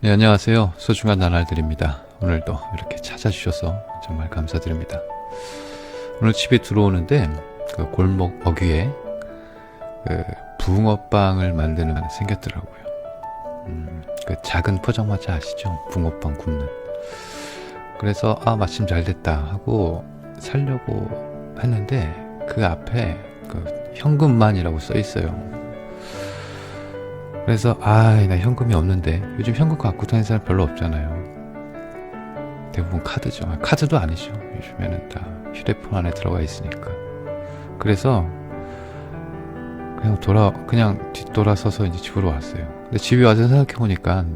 네, 안녕하세요. 소중한 나날들입니다. 오늘도 이렇게 찾아주셔서 정말 감사드립니다. 오늘 집에 들어오는데 그 골목 어귀에 그 붕어빵을 만드는 게 생겼더라고요. 그 작은 포장마차 아시죠? 붕어빵 굽는. 그래서 마침 잘 됐다 하고 사려고 했는데 그 앞에 그 현금만이라고 써 있어요. 그래서 나 현금이 없는데, 요즘 현금 갖고 다니는 사람 별로 없잖아요. 대부분 카드죠. 카드도 아니죠. 요즘에는 다 휴대폰 안에 들어가 있으니까. 그래서 그냥 뒤돌아서서 이제 집으로 왔어요. 근데 집에 와서 생각해보니까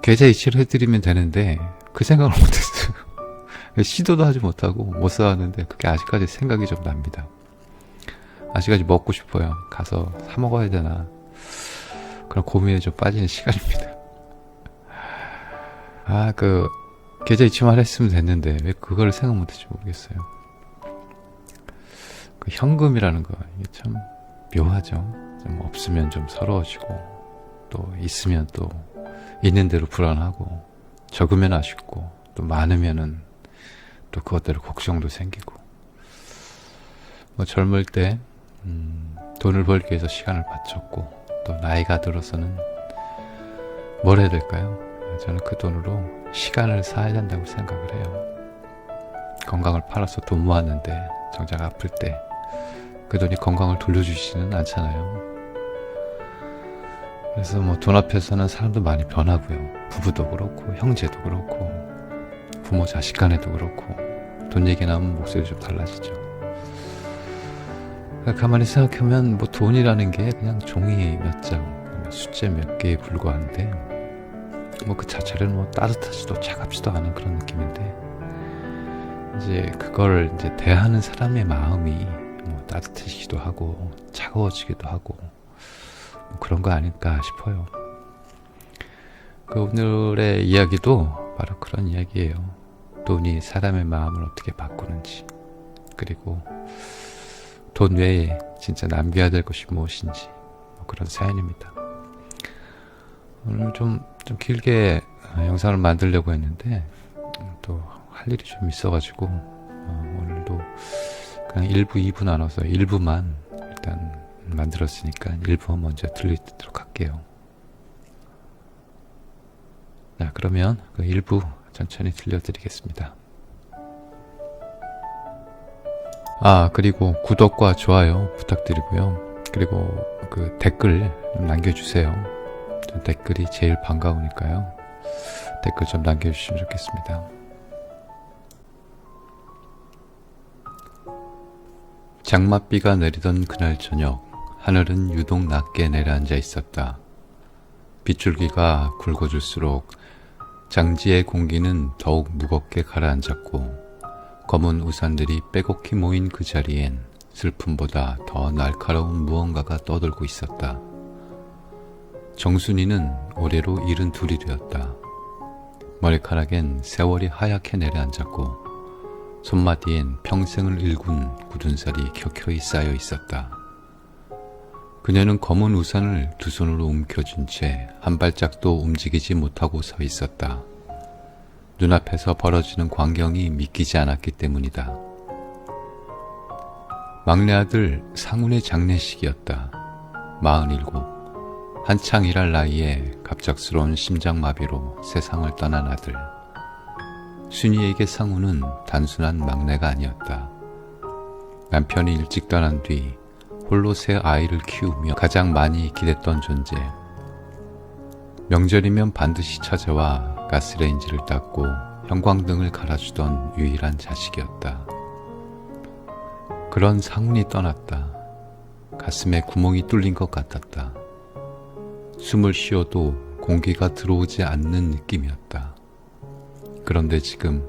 계좌 이체를 해드리면 되는데 그 생각을 못했어요. 시도도 하지 못하고 못 사왔는데 그게 아직까지 생각이 좀 납니다. 아직까지 먹고 싶어요. 가서 사 먹어야 되나 그런 고민에 좀 빠지는 시간입니다. 그 계좌 이체만 했으면 됐는데 왜 그걸 생각 못했지 모르겠어요. 그 현금이라는 거 이게 참 묘하죠. 좀 없으면 좀 서러워지고, 또 있으면 또 있는 대로 불안하고, 적으면 아쉽고, 또 많으면은 또 그것대로 걱정도 생기고. 뭐 젊을 때 돈을 벌기 위해서 시간을 바쳤고, 또 나이가 들어서는 뭘 해야 될까요? 저는 그 돈으로 시간을 사야 된다고 생각을 해요. 건강을 팔아서 돈 모았는데 정작 아플 때 그 돈이 건강을 돌려주지는 않잖아요. 그래서 뭐 돈 앞에서는 사람도 많이 변하고요. 부부도 그렇고 형제도 그렇고 부모 자식 간에도 그렇고 돈 얘기 나오면 목소리 좀 달라지죠. 가만히 생각하면 뭐 돈이라는 게 그냥 종이 몇 장, 숫자 몇 개에 불과한데, 뭐 그 자체는 뭐 따뜻하지도 차갑지도 않은 그런 느낌인데, 이제 그걸 이제 대하는 사람의 마음이 뭐 따뜻해지기도 하고 차가워지기도 하고 뭐 그런 거 아닐까 싶어요. 그 오늘의 이야기도 바로 그런 이야기예요. 돈이 사람의 마음을 어떻게 바꾸는지, 그리고 돈 외에 진짜 남겨야 될 것이 무엇인지, 뭐 그런 사연입니다. 오늘 좀 길게 영상을 만들려고 했는데 또 할 일이 좀 있어가지고 오늘도 그냥 1부, 2부 나눠서 1부만 일단 만들었으니까 1부 먼저 들리도록 할게요. 자, 그러면 그 1부 천천히 들려드리겠습니다. 그리고 구독과 좋아요 부탁드리고요. 그리고 그 댓글 남겨주세요. 댓글이 제일 반가우니까요. 댓글 좀 남겨주시면 좋겠습니다. 장맛비가 내리던 그날 저녁, 하늘은 유독 낮게 내려앉아 있었다. 빗줄기가 굵어질수록 장지의 공기는 더욱 무겁게 가라앉았고, 검은 우산들이 빼곡히 모인 그 자리엔 슬픔보다 더 날카로운 무언가가 떠돌고 있었다. 정순이는 올해로 72이 되었다. 머리카락엔 세월이 하얗게 내려앉았고, 손마디엔 평생을 일군 굳은 살이 켜켜이 쌓여 있었다. 그녀는 검은 우산을 두 손으로 움켜쥔 채 한 발짝도 움직이지 못하고 서 있었다. 눈앞에서 벌어지는 광경이 믿기지 않았기 때문이다. 막내 아들 상훈의 장례식이었다. 47. 한창 일할 나이에 갑작스러운 심장마비로 세상을 떠난 아들. 순이에게 상훈은 단순한 막내가 아니었다. 남편이 일찍 떠난 뒤 홀로 새 아이를 키우며 가장 많이 기댔던 존재. 명절이면 반드시 찾아와 가스레인지를 닦고 형광등을 갈아주던 유일한 자식이었다. 그런 상훈이 떠났다. 가슴에 구멍이 뚫린 것 같았다. 숨을 쉬어도 공기가 들어오지 않는 느낌이었다. 그런데 지금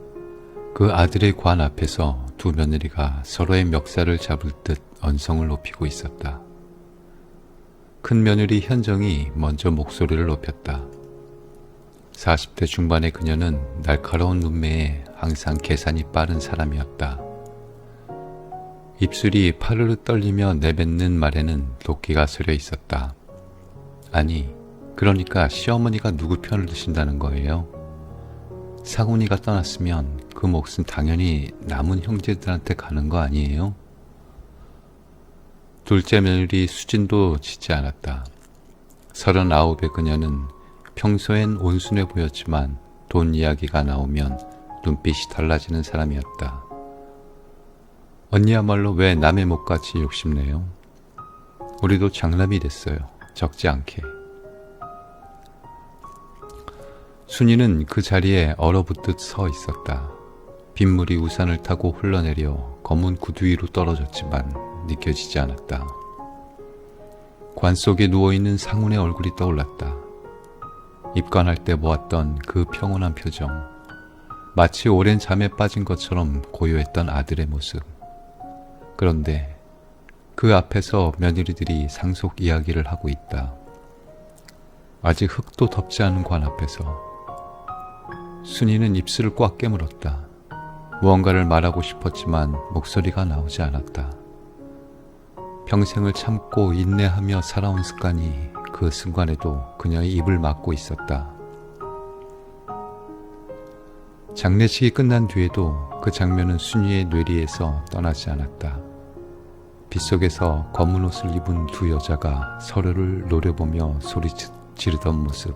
그 아들의 관 앞에서 두 며느리가 서로의 멱살을 잡을 듯 언성을 높이고 있었다. 큰 며느리 현정이 먼저 목소리를 높였다. 40대 중반의 그녀는 날카로운 눈매에 항상 계산이 빠른 사람이었다. 입술이 파르르 떨리며 내뱉는 말에는 도끼가 서려 있었다. 아니, 그러니까 시어머니가 누구 편을 드신다는 거예요. 상훈이가 떠났으면 그 몫은 당연히 남은 형제들한테 가는 거 아니에요? 둘째 며느리 수진도 지지 않았다. 39의 그녀는 평소엔 온순해 보였지만 돈 이야기가 나오면 눈빛이 달라지는 사람이었다. 언니야말로 왜 남의 몫까지 욕심내요? 우리도 장남이 됐어요. 적지 않게. 순이는 그 자리에 얼어붙듯 서 있었다. 빗물이 우산을 타고 흘러내려 검은 구두 위로 떨어졌지만 느껴지지 않았다. 관 속에 누워있는 상훈의 얼굴이 떠올랐다. 입관할 때 보았던 그 평온한 표정, 마치 오랜 잠에 빠진 것처럼 고요했던 아들의 모습. 그런데 그 앞에서 며느리들이 상속 이야기를 하고 있다. 아직 흙도 덮지 않은 관 앞에서. 순이는 입술을 꽉 깨물었다. 무언가를 말하고 싶었지만 목소리가 나오지 않았다. 평생을 참고 인내하며 살아온 습관이 그 순간에도 그녀의 입을 막고 있었다. 장례식이 끝난 뒤에도 그 장면은 순이의 뇌리에서 떠나지 않았다. 빗속에서 검은 옷을 입은 두 여자가 서로를 노려보며 소리 지르던 모습.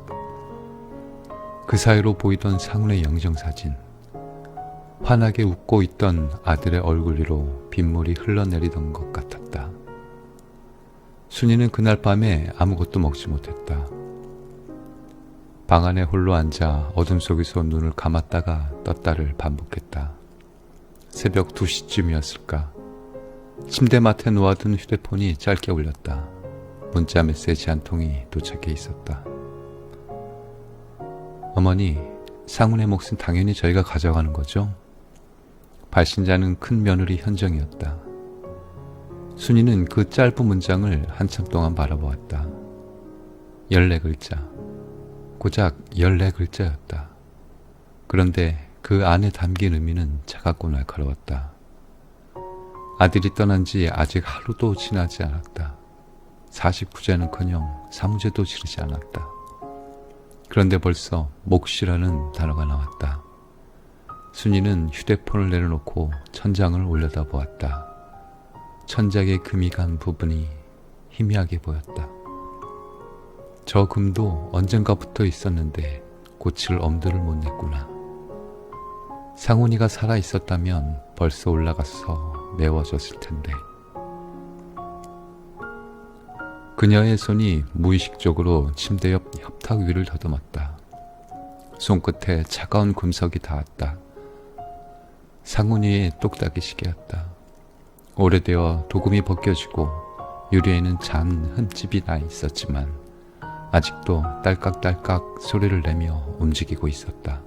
그 사이로 보이던 상훈의 영정사진. 환하게 웃고 있던 아들의 얼굴 위로 빗물이 흘러내리던 것 같았다. 순이는 그날 밤에 아무것도 먹지 못했다. 방 안에 홀로 앉아 어둠 속에서 눈을 감았다가 떴다를 반복했다. 새벽 2시쯤이었을까. 침대맡에 놓아둔 휴대폰이 짧게 울렸다. 문자 메시지 한 통이 도착해 있었다. 어머니, 상훈의 몫은 당연히 저희가 가져가는 거죠? 발신자는 큰 며느리 현정이었다. 순이는 그 짧은 문장을 한참 동안 바라보았다. 14글자. 고작 14글자였다. 그런데 그 안에 담긴 의미는 차갑고 날카로웠다. 아들이 떠난 지 아직 하루도 지나지 않았다. 49제는커녕 3제도 지르지 않았다. 그런데 벌써 몫이라는 단어가 나왔다. 순이는 휴대폰을 내려놓고 천장을 올려다보았다. 천장에 금이 간 부분이 희미하게 보였다. 저 금도 언젠가 붙어 있었는데 고칠 엄두를 못 냈구나. 상훈이가 살아있었다면 벌써 올라가서 메워졌을 텐데. 그녀의 손이 무의식적으로 침대 옆 협탁 위를 더듬었다. 손끝에 차가운 금석이 닿았다. 상훈이의 똑딱이 시계였다. 오래되어 도금이 벗겨지고 유리에는 잔 흠집이 나 있었지만 아직도 딸깍딸깍 소리를 내며 움직이고 있었다.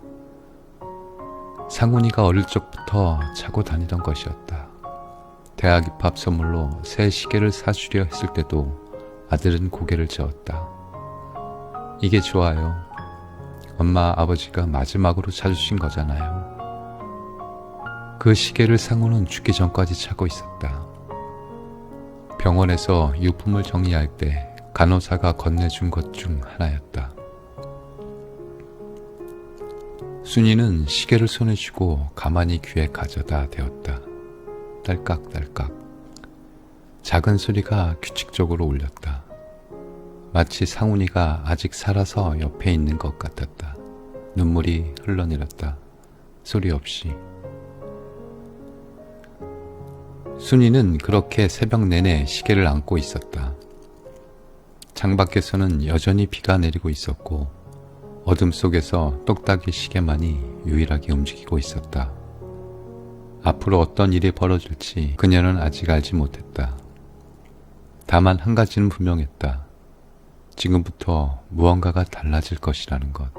상훈이가 어릴 적부터 차고 다니던 것이었다. 대학 입학 선물로 새 시계를 사주려 했을 때도 아들은 고개를 저었다. 이게 좋아요. 엄마 아버지가 마지막으로 사주신 거잖아요. 그 시계를 상훈은 죽기 전까지 차고 있었다. 병원에서 유품을 정리할 때 간호사가 건네준 것 중 하나였다. 순이는 시계를 손에 쥐고 가만히 귀에 가져다 대었다. 딸깍딸깍. 작은 소리가 규칙적으로 울렸다. 마치 상훈이가 아직 살아서 옆에 있는 것 같았다. 눈물이 흘러내렸다. 소리 없이. 순이는 그렇게 새벽 내내 시계를 안고 있었다. 창밖에서는 여전히 비가 내리고 있었고 어둠 속에서 똑딱이 시계만이 유일하게 움직이고 있었다. 앞으로 어떤 일이 벌어질지 그녀는 아직 알지 못했다. 다만 한 가지는 분명했다. 지금부터 무언가가 달라질 것이라는 것.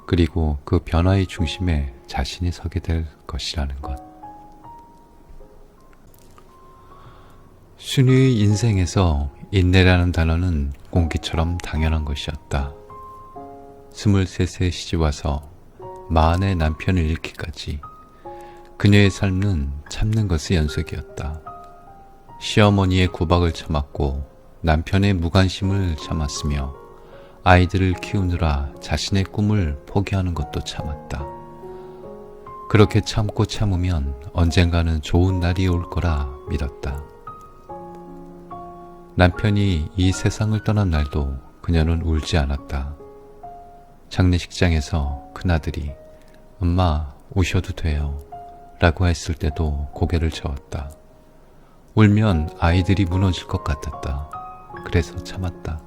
그리고 그 변화의 중심에 자신이 서게 될 것이라는 것. 순이의 인생에서 인내라는 단어는 공기처럼 당연한 것이었다. 23세 시집와서 40의 남편을 잃기까지 그녀의 삶은 참는 것의 연속이었다. 시어머니의 구박을 참았고 남편의 무관심을 참았으며 아이들을 키우느라 자신의 꿈을 포기하는 것도 참았다. 그렇게 참고 참으면 언젠가는 좋은 날이 올 거라 믿었다. 남편이 이 세상을 떠난 날도 그녀는 울지 않았다. 장례식장에서 큰아들이 엄마 우셔도 돼요 라고 했을 때도 고개를 저었다. 울면 아이들이 무너질 것 같았다. 그래서 참았다.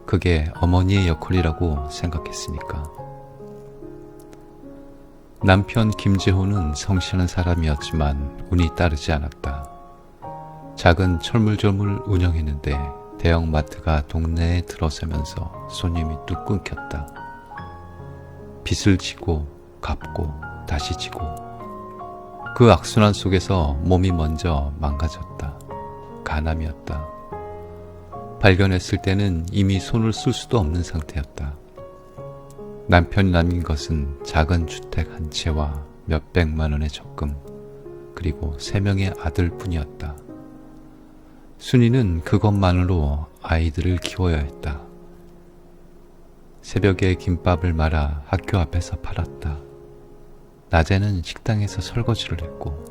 그게 어머니의 역할이라고 생각했으니까. 남편 김재호는 성실한 사람이었지만 운이 따르지 않았다. 작은 철물점을 운영했는데 대형마트가 동네에 들어서면서 손님이 뚝 끊겼다. 빚을 지고 갚고 다시 지고 그 악순환 속에서 몸이 먼저 망가졌다. 간암이었다. 발견했을 때는 이미 손을 쓸 수도 없는 상태였다. 남편이 남긴 것은 작은 주택 한 채와 몇백만 원의 적금, 그리고 3명의 아들뿐이었다. 순이는 그것만으로 아이들을 키워야 했다. 새벽에 김밥을 말아 학교 앞에서 팔았다. 낮에는 식당에서 설거지를 했고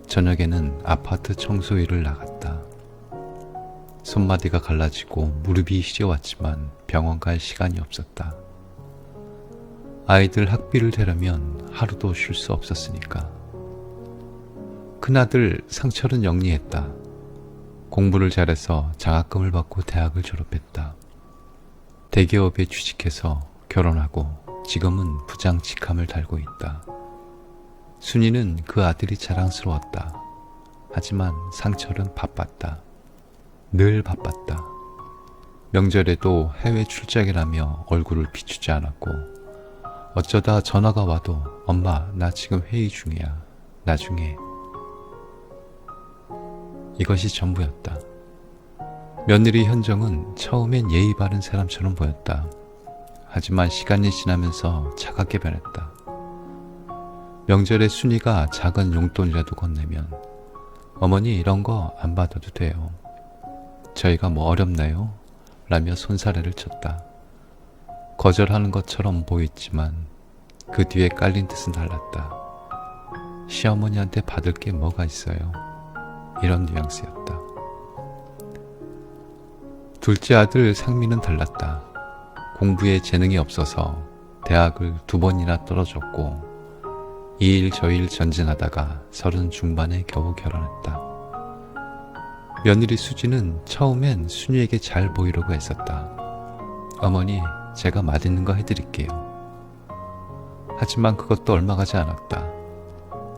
저녁에는 아파트 청소 일을 나갔다. 손마디가 갈라지고 무릎이 시려왔지만 병원 갈 시간이 없었다. 아이들 학비를 대려면 하루도 쉴 수 없었으니까. 큰아들 상철은 영리했다. 공부를 잘해서 장학금을 받고 대학을 졸업했다. 대기업에 취직해서 결혼하고 지금은 부장 직함을 달고 있다. 순이는 그 아들이 자랑스러웠다. 하지만 상철은 바빴다. 늘 바빴다. 명절에도 해외 출장이라며 얼굴을 비추지 않았고 어쩌다 전화가 와도 엄마 나 지금 회의 중이야. 나중에. 이것이 전부였다. 며느리 현정은 처음엔 예의 바른 사람처럼 보였다. 하지만 시간이 지나면서 차갑게 변했다. 명절에 순이가 작은 용돈이라도 건네면 어머니 이런 거 안 받아도 돼요. 저희가 뭐 어렵나요? 라며 손사래를 쳤다. 거절하는 것처럼 보였지만 그 뒤에 깔린 뜻은 달랐다. 시어머니한테 받을 게 뭐가 있어요? 이런 뉘앙스였다. 둘째 아들 상민은 달랐다. 공부에 재능이 없어서 대학을 2번이나 떨어졌고 이 일 저 일 전진하다가 30 중반에 겨우 결혼했다. 며느리 수지는 처음엔 순이에게 잘 보이려고 했었다. 어머니 제가 맛있는 거 해드릴게요. 하지만 그것도 얼마 가지 않았다.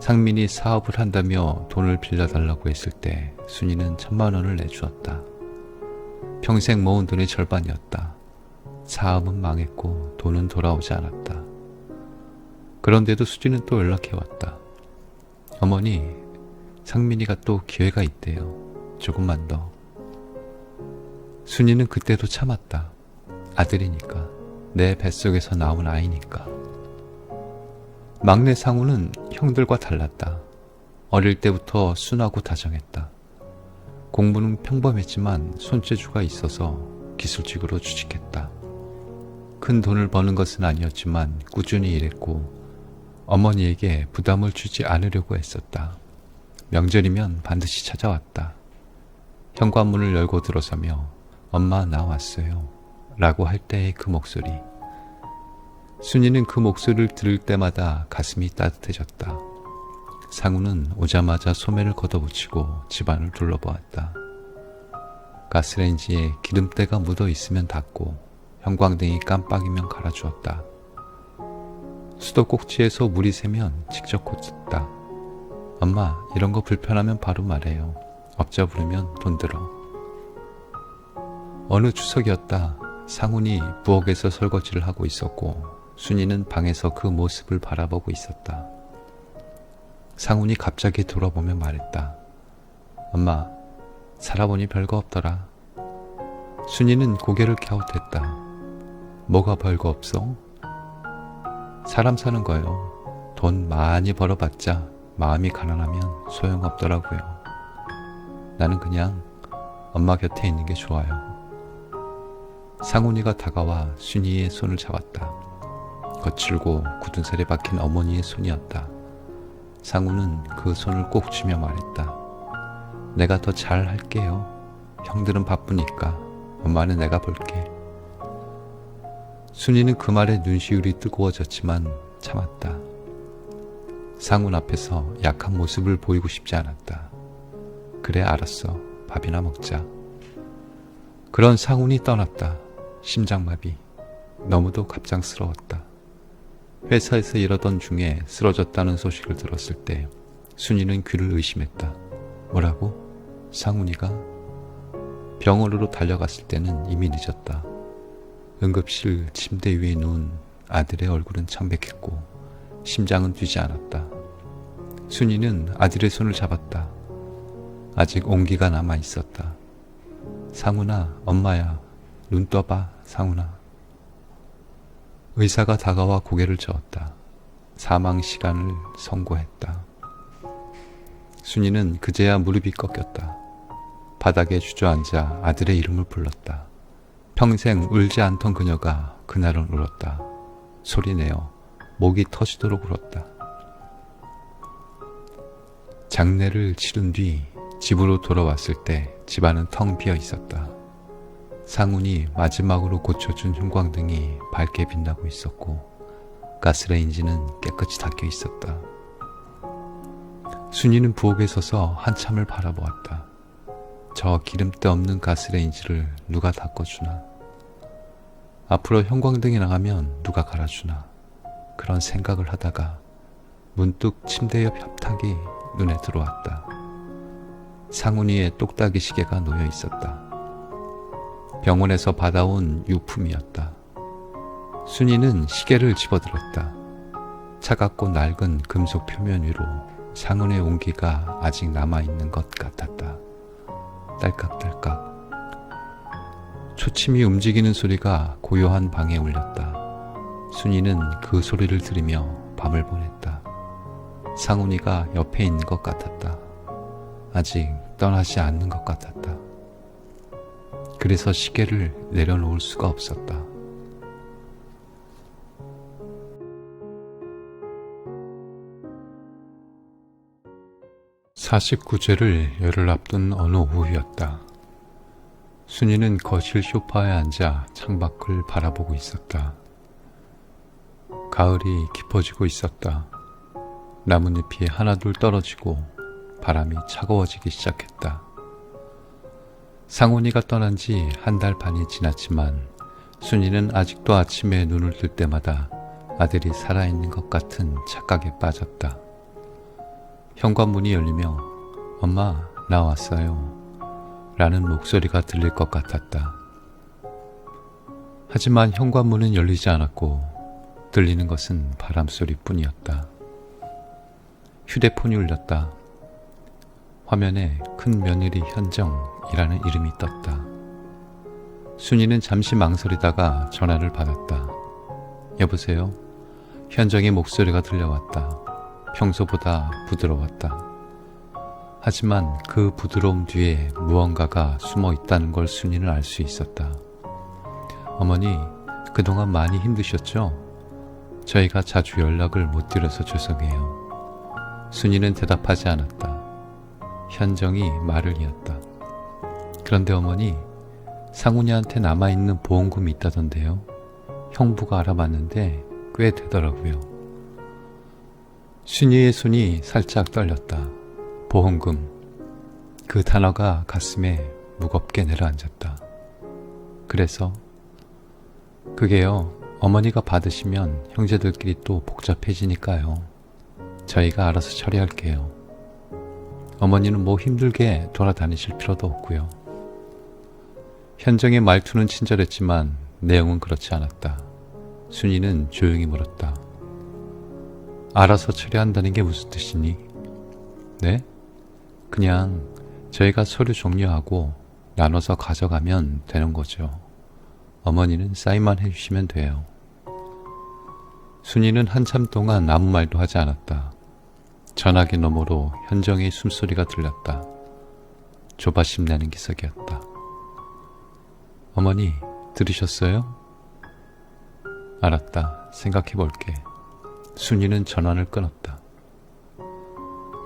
상민이 사업을 한다며 돈을 빌려달라고 했을 때 순이는 1000만 원을 내주었다. 평생 모은 돈의 절반이었다. 사업은 망했고 돈은 돌아오지 않았다. 그런데도 수지는 또 연락해왔다. 어머니, 상민이가 또 기회가 있대요. 조금만 더. 순이는 그때도 참았다. 아들이니까, 내 뱃속에서 나온 아이니까. 막내 상우는 형들과 달랐다. 어릴 때부터 순하고 다정했다. 공부는 평범했지만 손재주가 있어서 기술직으로 취직했다. 큰 돈을 버는 것은 아니었지만 꾸준히 일했고 어머니에게 부담을 주지 않으려고 했었다. 명절이면 반드시 찾아왔다. 현관문을 열고 들어서며 엄마 나 왔어요 라고 할 때의 그 목소리. 순이는 그 목소리를 들을 때마다 가슴이 따뜻해졌다. 상우는 오자마자 소매를 걷어붙이고 집안을 둘러보았다. 가스레인지에 기름때가 묻어 있으면 닫고 형광등이 깜빡이면 갈아주었다. 수도꼭지에서 물이 새면 직접 고쳤다. 엄마 이런 거 불편하면 바로 말해요. 업자 부르면 돈 들어. 어느 추석이었다. 상훈이 부엌에서 설거지를 하고 있었고 순이는 방에서 그 모습을 바라보고 있었다. 상훈이 갑자기 돌아보며 말했다. 엄마, 살아보니 별거 없더라. 순이는 고개를 갸웃했다. 뭐가 별거 없어? 사람 사는 거요. 돈 많이 벌어봤자 마음이 가난하면 소용없더라고요. 나는 그냥 엄마 곁에 있는 게 좋아요. 상훈이가 다가와 순이의 손을 잡았다. 거칠고 굳은 살에 박힌 어머니의 손이었다. 상훈은 그 손을 꼭 쥐며 말했다. 내가 더 잘할게요. 형들은 바쁘니까 엄마는 내가 볼게. 순이는 그 말에 눈시울이 뜨거워졌지만 참았다. 상훈 앞에서 약한 모습을 보이고 싶지 않았다. 그래, 알았어. 밥이나 먹자. 그런 상훈이 떠났다. 심장마비. 너무도 갑작스러웠다. 회사에서 일하던 중에 쓰러졌다는 소식을 들었을 때 순이는 귀를 의심했다. 뭐라고? 상훈이가? 병원으로 달려갔을 때는 이미 늦었다. 응급실 침대 위에 누운 아들의 얼굴은 창백했고 심장은 뛰지 않았다. 순이는 아들의 손을 잡았다. 아직 온기가 남아 있었다. 상훈아, 엄마야. 눈 떠봐, 상훈아. 의사가 다가와 고개를 저었다. 사망 시간을 선고했다. 순이는 그제야 무릎이 꺾였다. 바닥에 주저앉아 아들의 이름을 불렀다. 평생 울지 않던 그녀가 그날은 울었다. 소리내어 목이 터지도록 울었다. 장례를 치른 뒤 집으로 돌아왔을 때 집안은 텅 비어 있었다. 상훈이 마지막으로 고쳐준 형광등이 밝게 빛나고 있었고 가스레인지는 깨끗이 닦여 있었다. 순이는 부엌에 서서 한참을 바라보았다. 저 기름때 없는 가스레인지를 누가 닦아주나? 앞으로 형광등이 나가면 누가 갈아주나? 그런 생각을 하다가 문득 침대 옆 협탁이 눈에 들어왔다. 상훈이의 똑딱이 시계가 놓여 있었다. 병원에서 받아온 유품이었다. 순이는 시계를 집어들었다. 차갑고 낡은 금속 표면 위로 상훈의 온기가 아직 남아있는 것 같았다. 딸깍딸깍. 초침이 움직이는 소리가 고요한 방에 울렸다. 순이는 그 소리를 들으며 밤을 보냈다. 상훈이가 옆에 있는 것 같았다. 아직 떠나지 않는 것 같았다. 그래서 시계를 내려놓을 수가 없었다. (49제를) 열흘 앞둔 어느 오후였다. 순이는 거실 소파에 앉아 창밖을 바라보고 있었다. 가을이 깊어지고 있었다. 나뭇잎이 하나둘 떨어지고 바람이 차가워지기 시작했다. 상훈이가 떠난 지 한 달 반이 지났지만 순이는 아직도 아침에 눈을 뜰 때마다 아들이 살아있는 것 같은 착각에 빠졌다. 현관문이 열리며 엄마, 나 왔어요 라는 목소리가 들릴 것 같았다. 하지만 현관문은 열리지 않았고 들리는 것은 바람소리뿐이었다. 휴대폰이 울렸다. 화면에 큰 며느리 현정이라는 이름이 떴다. 순이는 잠시 망설이다가 전화를 받았다. 여보세요? 현정의 목소리가 들려왔다. 평소보다 부드러웠다. 하지만 그 부드러움 뒤에 무언가가 숨어 있다는 걸 순이는 알 수 있었다. 어머니, 그동안 많이 힘드셨죠? 저희가 자주 연락을 못 드려서 죄송해요. 순이는 대답하지 않았다. 현정이 말을 이었다. 그런데 어머니, 상훈이한테 남아있는 보험금이 있다던데요. 형부가 알아봤는데 꽤 되더라고요. 순이의 손이 살짝 떨렸다. 보험금. 그 단어가 가슴에 무겁게 내려앉았다. 그래서? 그게요, 어머니가 받으시면 형제들끼리 또 복잡해지니까요. 저희가 알아서 처리할게요. 어머니는 뭐 힘들게 돌아다니실 필요도 없고요. 현정의 말투는 친절했지만 내용은 그렇지 않았다. 순이는 조용히 물었다. 알아서 처리한다는 게 무슨 뜻이니? 네? 그냥 저희가 서류 종료하고 나눠서 가져가면 되는 거죠. 어머니는 사인만 해주시면 돼요. 순이는 한참 동안 아무 말도 하지 않았다. 전화기 너머로 현정의 숨소리가 들렸다. 조바심 내는 기색이었다. 어머니, 들으셨어요? 알았다. 생각해볼게. 순이는 전화를 끊었다.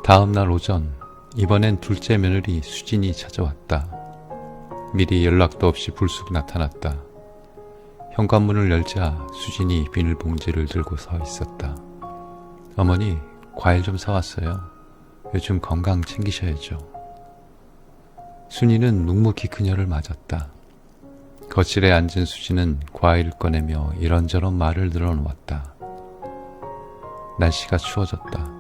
다음 날 오전, 이번엔 둘째 며느리 수진이 찾아왔다. 미리 연락도 없이 불쑥 나타났다. 현관문을 열자 수진이 비닐봉지를 들고 서 있었다. 어머니, 과일 좀 사왔어요. 요즘 건강 챙기셔야죠. 순이는 묵묵히 그녀를 맞았다. 거실에 앉은 수진은 과일을 꺼내며 이런저런 말을 늘어놓았다. 날씨가 추워졌다.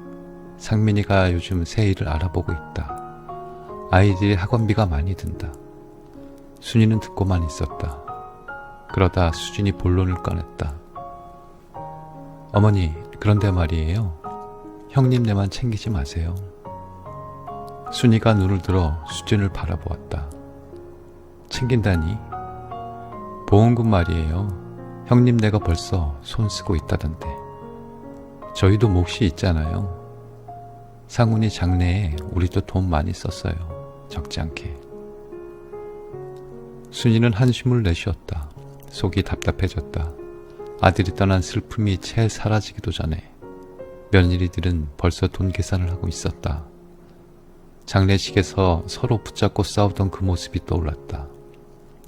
상민이가 요즘 새 일을 알아보고 있다. 아이들이 학원비가 많이 든다. 순이는 듣고만 있었다. 그러다 수진이 본론을 꺼냈다. 어머니, 그런데 말이에요. 형님네만 챙기지 마세요. 순이가 눈을 들어 수진을 바라보았다. 챙긴다니? 보험금 말이에요. 형님네가 벌써 손 쓰고 있다던데. 저희도 몫이 있잖아요. 상훈이 장래에 우리도 돈 많이 썼어요. 적지 않게. 순이는 한숨을 내쉬었다. 속이 답답해졌다. 아들이 떠난 슬픔이 채 사라지기도 전에 며느리들은 벌써 돈 계산을 하고 있었다. 장례식에서 서로 붙잡고 싸우던 그 모습이 떠올랐다.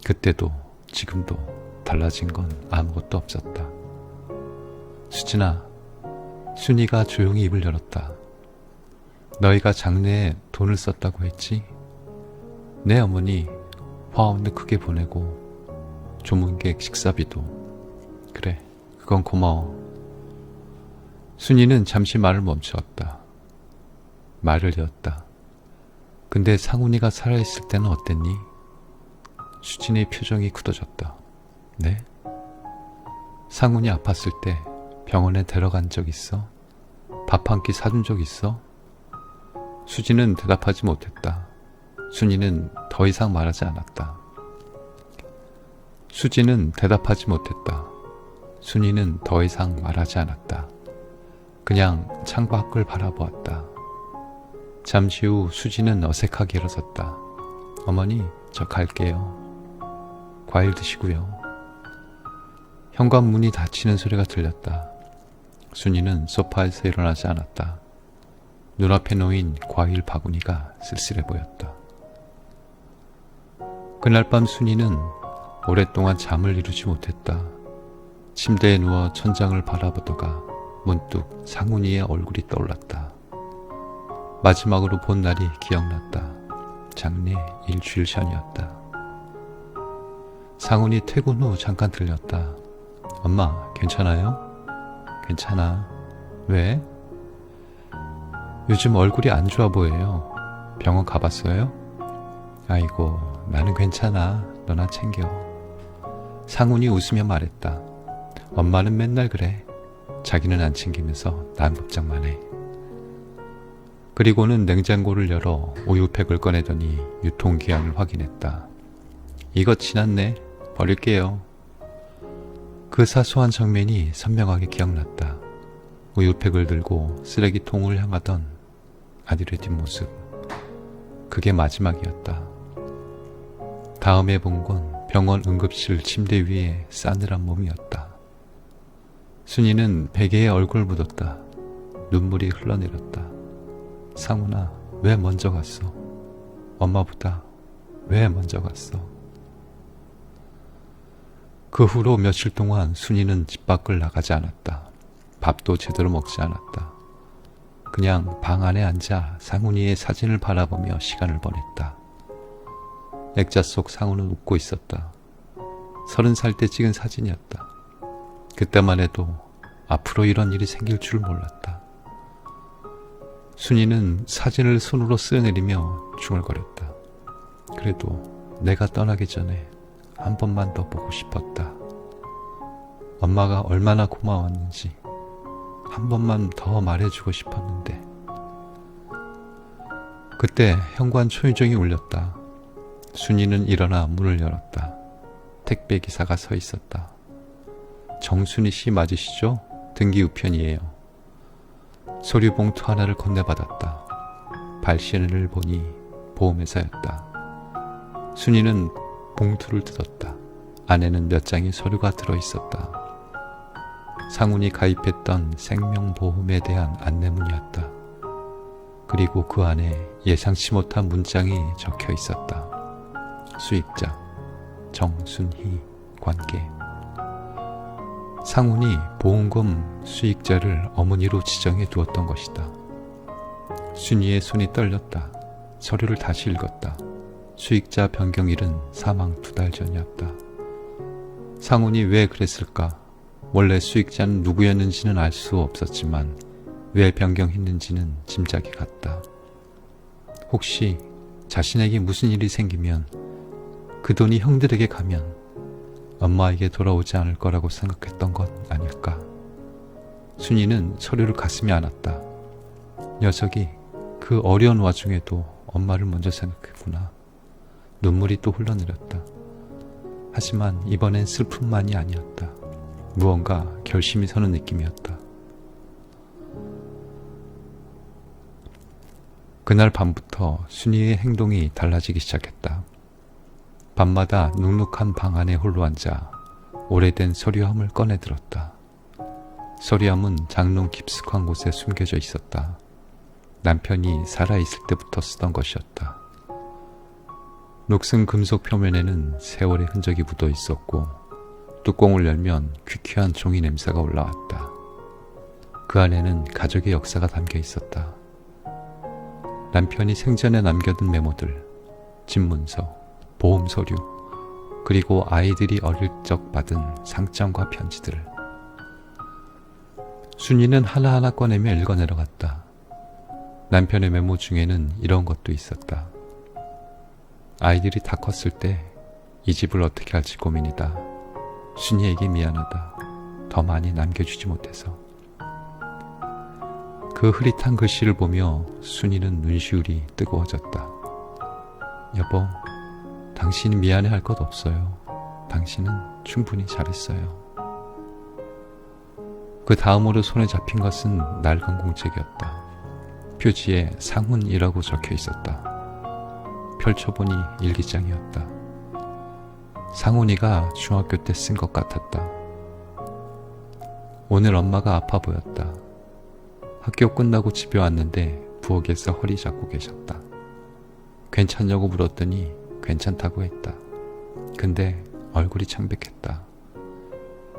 그때도 지금도 달라진 건 아무것도 없었다. 수진아, 순이가 조용히 입을 열었다. 너희가 장례에 돈을 썼다고 했지? 네, 어머니. 화원도 크게 보내고 조문객 식사비도. 그래, 그건 고마워. 순이는 잠시 말을 멈추었다. 말을 이었다. 근데 상훈이가 살아있을 때는 어땠니? 수진의 표정이 굳어졌다. 네? 상훈이 아팠을 때 병원에 데려간 적 있어? 밥 한 끼 사준 적 있어? 수진은 대답하지 못했다. 순이는 더 이상 말하지 않았다. 수진은 대답하지 못했다. 순이는 더 이상 말하지 않았다. 그냥 창밖을 바라보았다. 잠시 후 수진은 어색하게 일어섰다. 어머니, 저 갈게요. 과일 드시고요. 현관문이 닫히는 소리가 들렸다. 순이는 소파에서 일어나지 않았다. 눈앞에 놓인 과일 바구니가 쓸쓸해 보였다. 그날 밤 순이는 오랫동안 잠을 이루지 못했다. 침대에 누워 천장을 바라보다가 문득 상훈이의 얼굴이 떠올랐다. 마지막으로 본 날이 기억났다. 장례 일주일 전이었다. 상훈이 퇴근 후 잠깐 들렸다. 엄마, 괜찮아요? 괜찮아. 왜? 요즘 얼굴이 안 좋아 보여요. 병원 가봤어요? 아이고, 나는 괜찮아. 너나 챙겨. 상훈이 웃으며 말했다. 엄마는 맨날 그래. 자기는 안 챙기면서 난 걱정만 해. 그리고는 냉장고를 열어 우유팩을 꺼내더니 유통기한을 확인했다. 이거 지났네. 버릴게요. 그 사소한 장면이 선명하게 기억났다. 우유팩을 들고 쓰레기통을 향하던 아들의 뒷모습. 그게 마지막이었다. 다음에 본 건 병원 응급실 침대 위에 싸늘한 몸이었다. 순이는 베개에 얼굴을 묻었다. 눈물이 흘러내렸다. 상훈아, 왜 먼저 갔어? 엄마보다 왜 먼저 갔어? 그 후로 며칠 동안 순이는 집 밖을 나가지 않았다. 밥도 제대로 먹지 않았다. 그냥 방 안에 앉아 상훈이의 사진을 바라보며 시간을 보냈다. 액자 속 상훈은 웃고 있었다. 30살 때 찍은 사진이었다. 그때만 해도 앞으로 이런 일이 생길 줄 몰랐다. 순이는 사진을 손으로 쓰여내리며 중얼거렸다. 그래도 내가 떠나기 전에 한 번만 더 보고 싶었다. 엄마가 얼마나 고마웠는지 한 번만 더 말해주고 싶었는데. 그때 현관 초인종이 울렸다. 순이는 일어나 문을 열었다. 택배기사가 서 있었다. 정순이 씨 맞으시죠? 등기 우편이에요. 서류봉투 하나를 건네받았다. 발신을 보니 보험회사였다. 순이는 봉투를 뜯었다. 안에는 몇 장의 서류가 들어있었다. 상훈이 가입했던 생명보험에 대한 안내문이었다. 그리고 그 안에 예상치 못한 문장이 적혀 있었다. 수익자 정순희 관계. 상훈이 보험금 수익자를 어머니로 지정해 두었던 것이다. 순이의 손이 떨렸다. 서류를 다시 읽었다. 수익자 변경일은 사망 2달 전이었다. 상훈이 왜 그랬을까? 원래 수익자는 누구였는지는 알 수 없었지만 왜 변경했는지는 짐작이 갔다. 혹시 자신에게 무슨 일이 생기면 그 돈이 형들에게 가면 엄마에게 돌아오지 않을 거라고 생각했던 것 아닐까? 순이는 서류를 가슴에 안았다. 녀석이 그 어려운 와중에도 엄마를 먼저 생각했구나. 눈물이 또 흘러내렸다. 하지만 이번엔 슬픔만이 아니었다. 무언가 결심이 서는 느낌이었다. 그날 밤부터 순이의 행동이 달라지기 시작했다. 밤마다 눅눅한 방 안에 홀로 앉아 오래된 서류함을 꺼내 들었다. 서류함은 장롱 깊숙한 곳에 숨겨져 있었다. 남편이 살아있을 때부터 쓰던 것이었다. 녹슨 금속 표면에는 세월의 흔적이 묻어 있었고 뚜껑을 열면 퀴퀴한 종이 냄새가 올라왔다. 그 안에는 가족의 역사가 담겨 있었다. 남편이 생전에 남겨둔 메모들, 집문서, 보험 서류, 그리고 아이들이 어릴 적 받은 상장과 편지들. 순이는 하나하나 꺼내며 읽어 내려갔다. 남편의 메모 중에는 이런 것도 있었다. 아이들이 다 컸을 때 이 집을 어떻게 할지 고민이다. 순이에게 미안하다. 더 많이 남겨주지 못해서. 그 흐릿한 글씨를 보며 순이는 눈시울이 뜨거워졌다. 여보, 당신이 미안해할 것 없어요. 당신은 충분히 잘했어요. 그 다음으로 손에 잡힌 것은 낡은 공책이었다. 표지에 상훈이라고 적혀 있었다. 펼쳐보니 일기장이었다. 상훈이가 중학교 때 쓴 것 같았다. 오늘 엄마가 아파 보였다. 학교 끝나고 집에 왔는데 부엌에서 허리 잡고 계셨다. 괜찮냐고 물었더니 괜찮다고 했다. 근데 얼굴이 창백했다.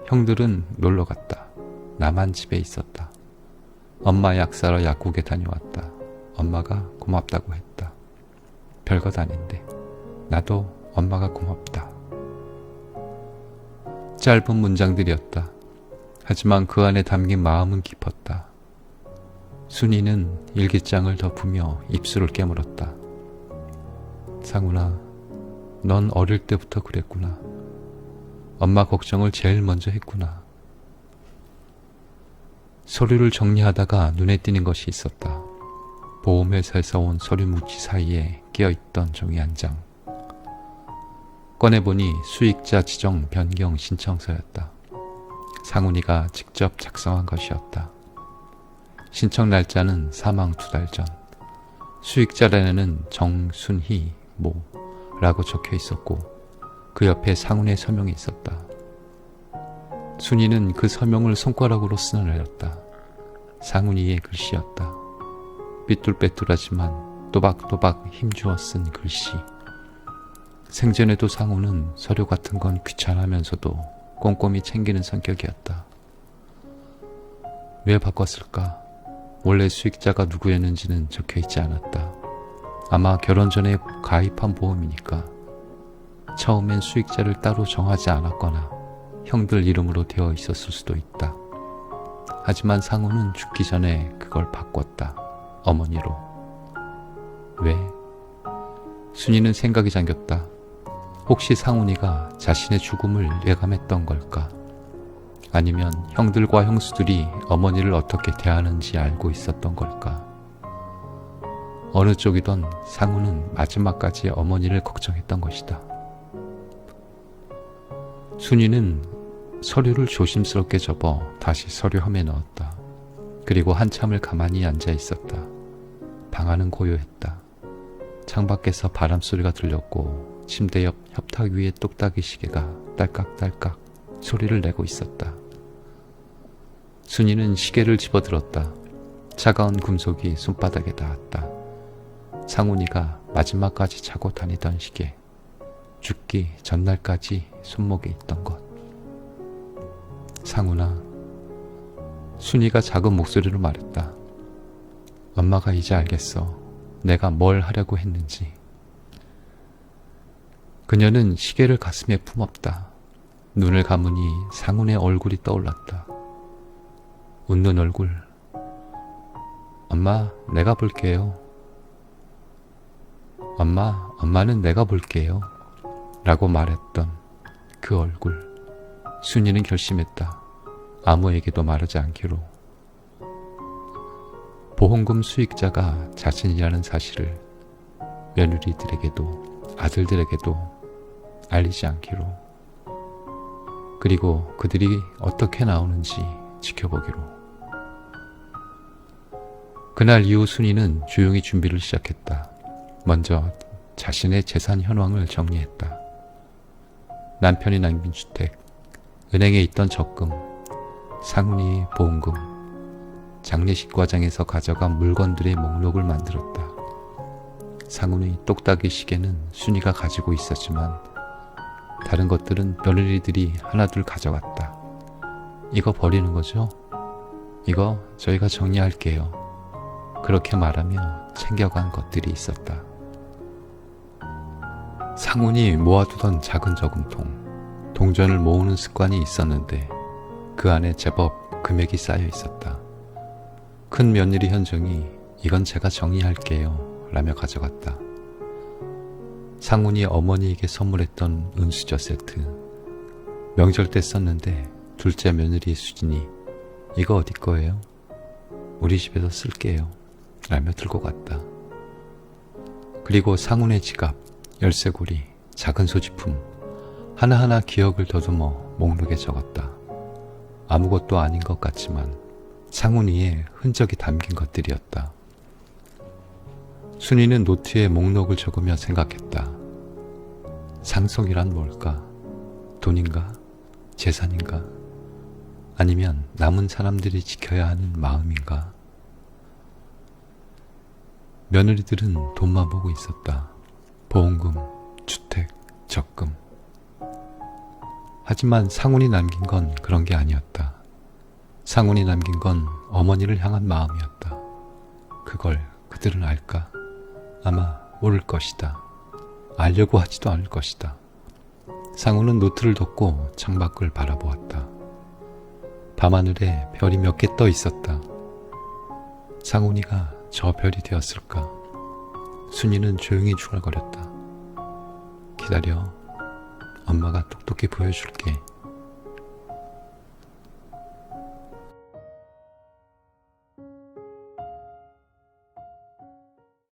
형들은 놀러 갔다. 나만 집에 있었다. 엄마 약 사러 약국에 다녀왔다. 엄마가 고맙다고 했다. 별것 아닌데 나도 엄마가 고맙다. 짧은 문장들이었다. 하지만 그 안에 담긴 마음은 깊었다. 순이는 일기장을 덮으며 입술을 깨물었다. 상훈아, 넌 어릴 때부터 그랬구나. 엄마 걱정을 제일 먼저 했구나. 서류를 정리하다가 눈에 띄는 것이 있었다. 보험회사에서 온 서류 뭉치 사이에 끼어있던 종이 한 장. 꺼내보니 수익자 지정 변경 신청서였다. 상훈이가 직접 작성한 것이었다. 신청 날짜는 사망 2달 전. 수익자란에는 정순희 모라고 적혀 있었고 그 옆에 상훈의 서명이 있었다. 순이는 그 서명을 손가락으로 쓸어내렸다. 상훈이의 글씨였다. 삐뚤빼뚤하지만 또박또박 힘주어 쓴 글씨. 생전에도 상훈은 서류 같은 건 귀찮아하면서도 꼼꼼히 챙기는 성격이었다. 왜 바꿨을까? 원래 수익자가 누구였는지는 적혀있지 않았다. 아마 결혼 전에 가입한 보험이니까. 처음엔 수익자를 따로 정하지 않았거나 형들 이름으로 되어 있었을 수도 있다. 하지만 상훈은 죽기 전에 그걸 바꿨다. 어머니로. 왜? 순이는 생각이 잠겼다. 혹시 상훈이가 자신의 죽음을 예감했던 걸까? 아니면 형들과 형수들이 어머니를 어떻게 대하는지 알고 있었던 걸까? 어느 쪽이든 상훈은 마지막까지 어머니를 걱정했던 것이다. 순이는 서류를 조심스럽게 접어 다시 서류함에 넣었다. 그리고 한참을 가만히 앉아 있었다. 방 안은 고요했다. 창밖에서 바람소리가 들렸고 침대 옆 협탁 위에 똑딱이 시계가 딸깍딸깍 소리를 내고 있었다. 순이는 시계를 집어들었다. 차가운 금속이 손바닥에 닿았다. 상훈이가 마지막까지 차고 다니던 시계, 죽기 전날까지 손목에 있던 것. 상훈아, 순이가 작은 목소리로 말했다. 엄마가 이제 알겠어. 내가 뭘 하려고 했는지. 그녀는 시계를 가슴에 품었다. 눈을 감으니 상훈의 얼굴이 떠올랐다. 웃는 얼굴. 엄마, 내가 볼게요. 엄마는 내가 볼게요. 라고 말했던 그 얼굴. 순이는 결심했다. 아무에게도 말하지 않기로. 보험금 수익자가 자신이라는 사실을 며느리들에게도 아들들에게도 알리지 않기로. 그리고 그들이 어떻게 나오는지 지켜보기로. 그날 이후 순이는 조용히 준비를 시작했다. 먼저 자신의 재산 현황을 정리했다. 남편이 남긴 주택, 은행에 있던 적금, 상훈이의 보험금, 장례식 과정에서 가져간 물건들의 목록을 만들었다. 상훈의 똑딱이 시계는 순이가 가지고 있었지만 다른 것들은 며느리들이 하나둘 가져갔다. 이거 버리는 거죠? 이거 저희가 정리할게요. 그렇게 말하며 챙겨간 것들이 있었다. 상훈이 모아두던 작은 저금통, 동전을 모으는 습관이 있었는데 그 안에 제법 금액이 쌓여 있었다. 큰 며느리 현정이 이건 제가 정리할게요 라며 가져갔다. 상훈이 어머니에게 선물했던 은수저 세트, 명절 때 썼는데 둘째 며느리 수진이 이거 어디 거예요? 우리 집에서 쓸게요 라며 들고 갔다. 그리고 상훈의 지갑, 열쇠고리, 작은 소지품 하나하나 기억을 더듬어 목록에 적었다. 아무것도 아닌 것 같지만 상훈이의 흔적이 담긴 것들이었다. 순이는 노트에 목록을 적으며 생각했다. 상속이란 뭘까? 돈인가? 재산인가? 아니면 남은 사람들이 지켜야 하는 마음인가? 며느리들은 돈만 보고 있었다. 보험금, 주택, 적금. 하지만 상훈이 남긴 건 그런 게 아니었다. 상훈이 남긴 건 어머니를 향한 마음이었다. 그걸 그들은 알까? 아마 모를 것이다. 알려고 하지도 않을 것이다. 상훈은 노트를 덮고 창밖을 바라보았다. 밤하늘에 별이 몇 개 떠 있었다. 상훈이가 저 별이 되었을까? 순이는 조용히 중얼거렸다. 기다려. 엄마가 똑똑히 보여줄게.